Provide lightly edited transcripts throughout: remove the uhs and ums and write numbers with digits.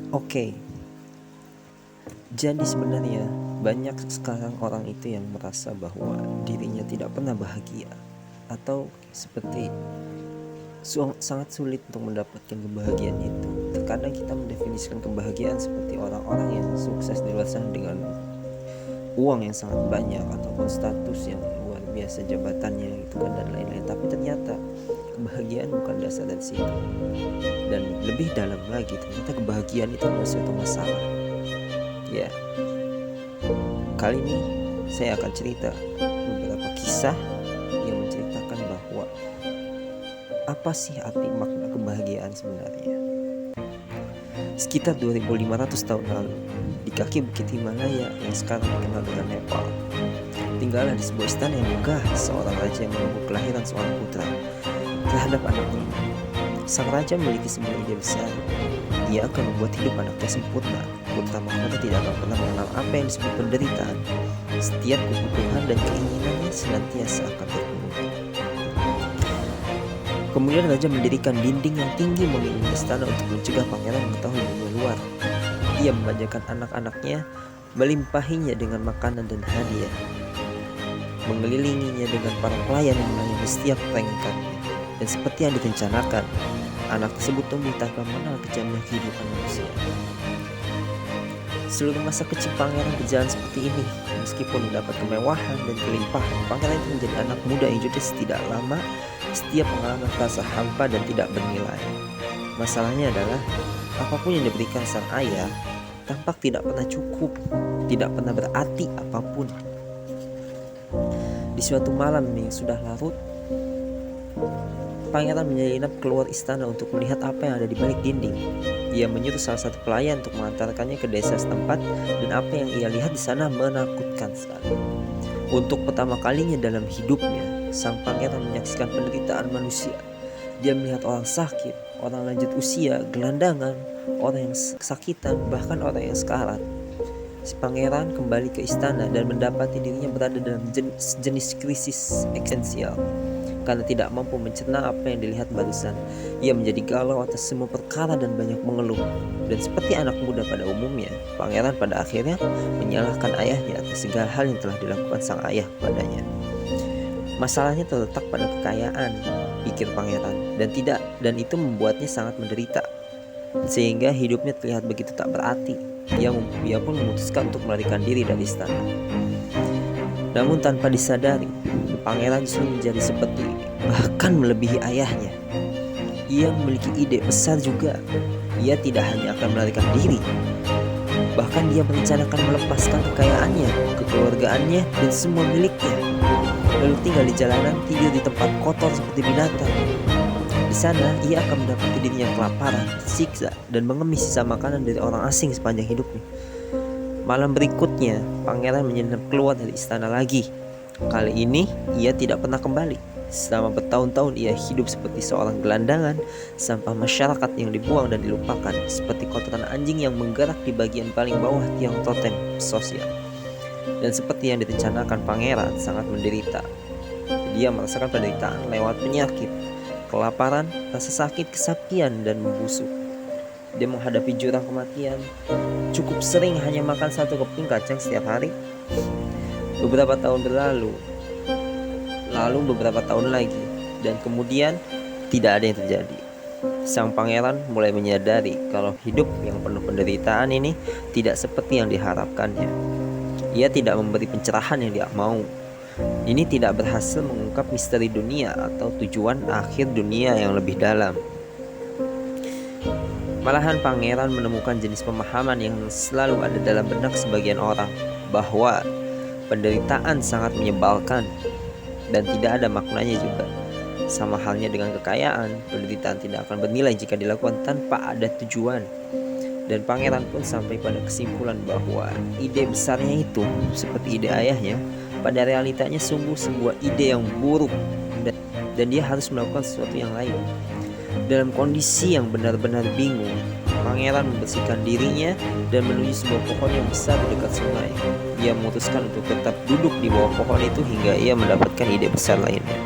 Oke, jadi sebenarnya banyak sekarang orang itu yang merasa bahwa dirinya tidak pernah bahagia, atau seperti sangat sulit untuk mendapatkan kebahagiaan itu. Terkadang kita mendefinisikan kebahagiaan seperti orang-orang yang sukses di luar sana dengan uang yang sangat banyak ataupun status yang luar biasa jabatannya gitu kan, dan lain-lain. Tapi ternyata kebahagiaan bukan dasar dari situ. Dan lebih dalam lagi, ternyata kebahagiaan itu adalah suatu masalah. Ya, kali ini saya akan cerita beberapa kisah yang menceritakan bahwa apa sih arti makna kebahagiaan sebenarnya. Sekitar 2500 tahun lalu, di kaki Bukit Himalaya yang sekarang dikenal dengan Nepal, tinggallah di sebuah istana yang megah seorang raja yang menunggu kelahiran seorang putra terhadap anaknya. Sang raja memiliki sebuah ide besar. Ia akan membuat hidup anaknya sempurna. Putra mahkota tidak akan pernah mengenal apa yang disebut penderitaan. Setiap kebutuhan dan keinginannya senantiasa akan terpenuhi. Kemudian raja mendirikan dinding yang tinggi mengelilingi istana untuk mencegah pangeran mengetahui dunia luar. Ia memanjakan anak-anaknya, melimpahinya dengan makanan dan hadiah, mengelilinginya dengan para pelayan yang melayani setiap perengkannya. Dan seperti yang direncanakan, anak tersebut tumbuh tanpa mengenal kejamnya kehidupan manusia. Seluruh masa kecil pangeran berjalan seperti ini. Meskipun mendapat kemewahan dan kelimpahan, pangeran itu menjadi anak muda yang judes tidak lama. Setiap pengalaman terasa hampa dan tidak bernilai. Masalahnya adalah apapun yang diberikan sang ayah tampak tidak pernah cukup, tidak pernah berarti apapun. Di suatu malam yang sudah larut, pangeran menyelinap keluar istana untuk melihat apa yang ada di balik dinding. Ia menyuruh salah satu pelayan untuk mengantarkannya ke desa setempat, dan apa yang ia lihat di sana menakutkan sekali. Untuk pertama kalinya dalam hidupnya, sang pangeran menyaksikan penderitaan manusia. Dia melihat orang sakit, orang lanjut usia, gelandangan, orang yang kesakitan, bahkan orang yang sekarat. Si pangeran kembali ke istana dan mendapati dirinya berada dalam jenis krisis eksistensial. Karena tidak mampu mencerna apa yang dilihat barusan, ia menjadi galau atas semua perkara dan banyak mengeluh. Dan seperti anak muda pada umumnya, pangeran pada akhirnya menyalahkan ayahnya atas segala hal yang telah dilakukan sang ayah kepadanya. Masalahnya terletak pada kekayaan, pikir pangeran, dan itu membuatnya sangat menderita, sehingga hidupnya terlihat begitu tak berarti. Ia pun memutuskan untuk melarikan diri dari istana. Namun tanpa disadari, pangeran justru menjadi seperti, bahkan melebihi ayahnya. Ia memiliki ide besar juga. Ia tidak hanya akan melarikan diri, bahkan dia merencanakan melepaskan kekayaannya, kekeluargaannya, dan semua miliknya, lalu tinggal di jalanan, tidur di tempat kotor seperti binatang. Di sana, ia akan mendapati dirinya kelaparan, tersiksa, dan mengemis sisa makanan dari orang asing sepanjang hidupnya. Malam berikutnya, pangeran menyelinap keluar dari istana lagi. Kali ini, ia tidak pernah kembali. Selama bertahun-tahun ia hidup seperti seorang gelandangan, sampah masyarakat yang dibuang dan dilupakan, seperti kotoran anjing yang menggerak di bagian paling bawah tiang totem sosial. Dan seperti yang direncanakan, pangeran sangat menderita. Dia merasakan penderitaan lewat penyakit, kelaparan, rasa sakit, kesakian, dan membusuk. Dia menghadapi jurang kematian, cukup sering hanya makan satu keping kacang setiap hari. Beberapa tahun berlalu, lalu beberapa tahun lagi, dan kemudian tidak ada yang terjadi. Sang pangeran mulai menyadari kalau hidup yang penuh penderitaan ini tidak seperti yang diharapkannya. Ia tidak memberi pencerahan yang dia mau. Ini tidak berhasil mengungkap misteri dunia atau tujuan akhir dunia yang lebih dalam. Malahan pangeran menemukan jenis pemahaman yang selalu ada dalam benak sebagian orang, bahwa penderitaan sangat menyebalkan dan tidak ada maknanya juga. Sama halnya dengan kekayaan, penderitaan tidak akan bernilai jika dilakukan tanpa ada tujuan. Dan pangeran pun sampai pada kesimpulan bahwa ide besarnya itu, seperti ide ayahnya, pada realitanya sungguh sebuah ide yang buruk, dan dia harus melakukan sesuatu yang lain. Dalam kondisi yang benar-benar bingung, pangeran membersihkan dirinya dan menuju sebuah pohon yang besar di dekat sungai. Ia memutuskan untuk tetap duduk di bawah pohon itu hingga ia mendapatkan ide besar lainnya.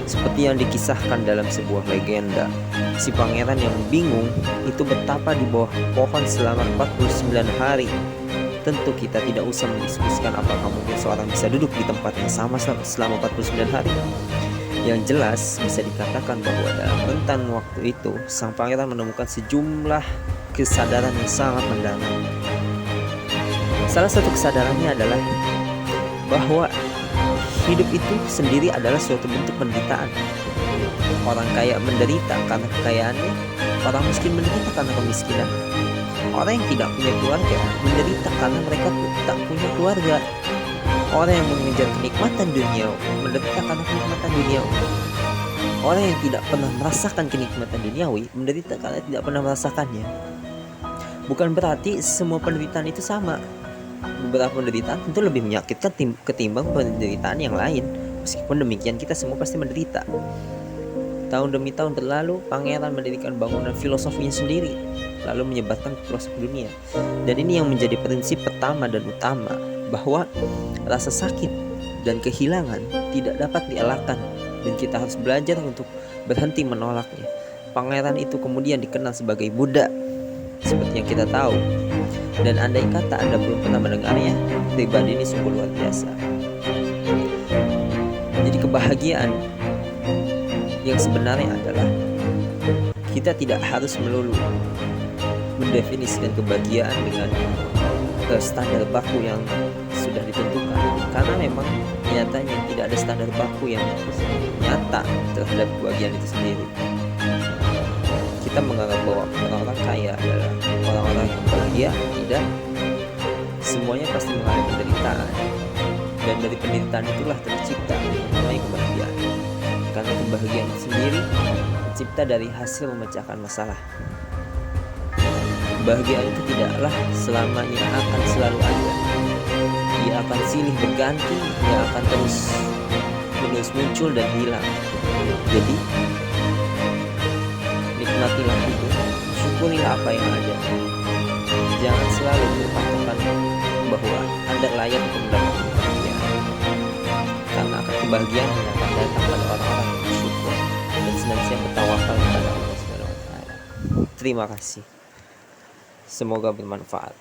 Seperti yang dikisahkan dalam sebuah legenda, si pangeran yang bingung itu betapa di bawah pohon selama 49 hari. Tentu kita tidak usah mendiskusikan apakah mungkin seorang bisa duduk di tempat yang sama selama 49 hari. Yang jelas bisa dikatakan bahwa dalam rentan waktu itu sang pangeran menemukan sejumlah kesadaran yang sangat mendalam. Salah satu kesadarannya adalah bahwa hidup itu sendiri adalah suatu bentuk penderitaan. Orang kaya menderita karena kekayaannya, orang miskin menderita karena kemiskinan. Orang yang tidak punya keluarga menderita karena mereka tak punya keluarga. Orang yang mengejar kenikmatan dunia menderita karena kenikmatan duniawi. Orang yang tidak pernah merasakan kenikmatan duniawi menderita karena tidak pernah merasakannya. Bukan berarti semua penderitaan itu sama. Beberapa penderitaan tentu lebih menyakitkan ketimbang penderitaan yang lain. Meskipun demikian, kita semua pasti menderita. Tahun demi tahun berlalu, pangeran mendirikan bangunan filosofinya sendiri, lalu menyebarkan ke pelosok dunia. Dan ini yang menjadi prinsip pertama dan utama, bahwa rasa sakit dan kehilangan tidak dapat dielakkan, dan kita harus belajar untuk berhenti menolaknya. Pangeran itu kemudian dikenal sebagai Buddha, seperti yang kita tahu. Dan andai kata Anda belum pernah mendengarnya, pribadi ini sungguh luar biasa. Jadi kebahagiaan yang sebenarnya adalah kita tidak harus melulu mendefinisikan kebahagiaan dengan standar baku yang sudah ditentukan, karena memang nyatanya tidak ada standar baku yang nyata terhadap kebahagiaan itu sendiri. Kita menganggap bahwa orang-orang kaya adalah orang-orang yang bahagia. Tidak, semuanya pasti mengalami penderitaan, dan dari penderitaan itulah tercipta namanya kebahagiaan. Karena kebahagiaan itu sendiri tercipta dari hasil memecahkan masalah. Kebahagiaan itu tidaklah selamanya akan selalu ada. Ia akan silih berganti, ia akan terus muncul dan hilang. Jadi nikmatilah hidup, syukurilah apa yang ada. Jangan selalu berpatokan bahwa Anda layak untuk mendapatkan kebahagiaan, karena kebahagiaan yang akan datang pada orang-orang yang bersyukur dan senantiasa bertawakal kepada Allah Subhanahu wa Ta'ala. Terima kasih. Semoga bermanfaat.